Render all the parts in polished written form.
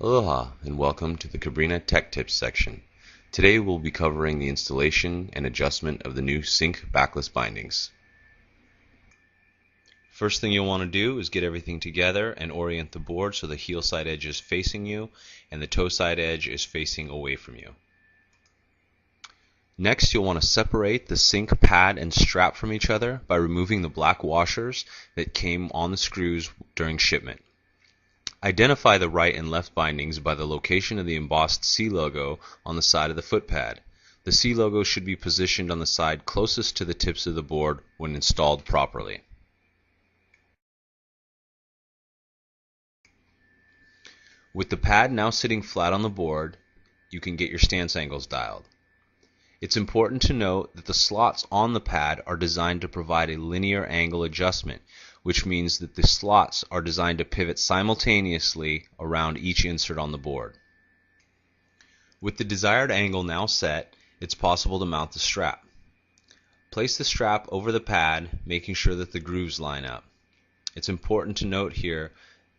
Aloha and welcome to the Cabrinha Tech Tips section. Today we'll be covering the installation and adjustment of the new sync backless bindings. First thing you'll want to do is get everything together and orient the board so the heel side edge is facing you and the toe side edge is facing away from you. Next, you'll want to separate the sync pad and strap from each other by removing the black washers that came on the screws during shipment. Identify the right and left bindings by the location of the embossed C logo on the side of the foot pad. The C logo should be positioned on the side closest to the tips of the board when installed properly. With the pad now sitting flat on the board, you can get your stance angles dialed. It's important to note that the slots on the pad are designed to provide a linear angle adjustment, which means that the slots are designed to pivot simultaneously around each insert on the board. With the desired angle now set, it's possible to mount the strap. Place the strap over the pad, making sure that the grooves line up. It's important to note here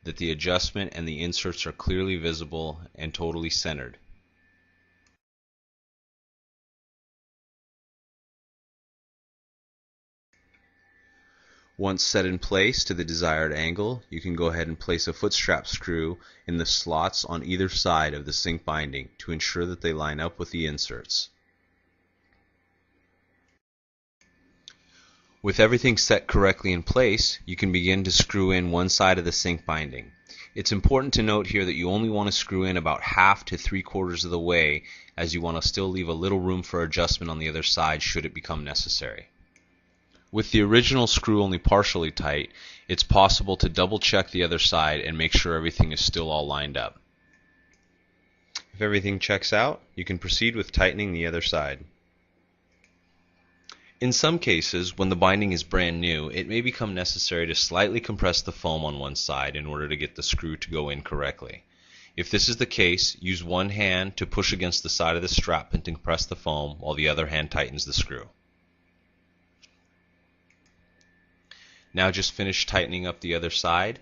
that the adjustment and the inserts are clearly visible and totally centered. Once set in place to the desired angle, you can go ahead and place a foot strap screw in the slots on either side of the sync binding to ensure that they line up with the inserts. With everything set correctly in place, you can begin to screw in one side of the sync binding. It's important to note here that you only want to screw in about half to 3/4 of the way, as you want to still leave a little room for adjustment on the other side should it become necessary. With the original screw only partially tight, it's possible to double check the other side and make sure everything is still all lined up. If everything checks out, you can proceed with tightening the other side. In some cases, when the binding is brand new, it may become necessary to slightly compress the foam on one side in order to get the screw to go in correctly. If this is the case, use one hand to push against the side of the strap and to compress the foam while the other hand tightens the screw. Now just finish tightening up the other side,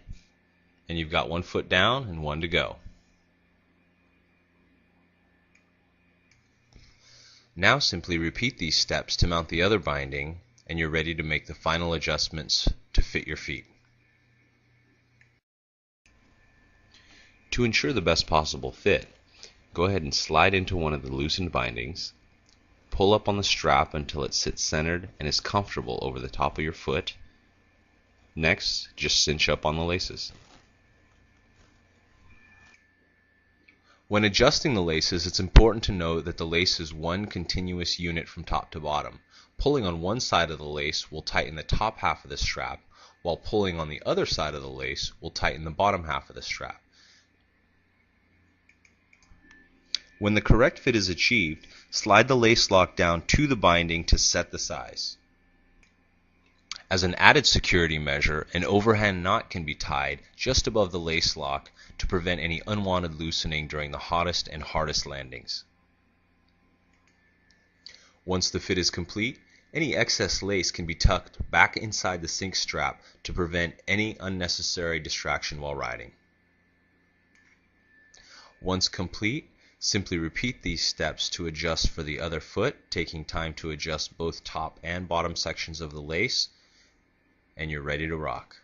and you've got one foot down and one to go. Now simply repeat these steps to mount the other binding, and you're ready to make the final adjustments to fit your feet. To ensure the best possible fit, go ahead and slide into one of the loosened bindings, pull up on the strap until it sits centered and is comfortable over the top of your foot. Next, just cinch up on the laces. When adjusting the laces, it's important to note that the lace is one continuous unit from top to bottom. Pulling on one side of the lace will tighten the top half of the strap, while pulling on the other side of the lace will tighten the bottom half of the strap. When the correct fit is achieved, slide the lace lock down to the binding to set the size. As an added security measure, an overhand knot can be tied just above the lace lock to prevent any unwanted loosening during the hottest and hardest landings. Once the fit is complete, any excess lace can be tucked back inside the sync strap to prevent any unnecessary distraction while riding. Once complete, simply repeat these steps to adjust for the other foot, taking time to adjust both top and bottom sections of the lace, and you're ready to rock.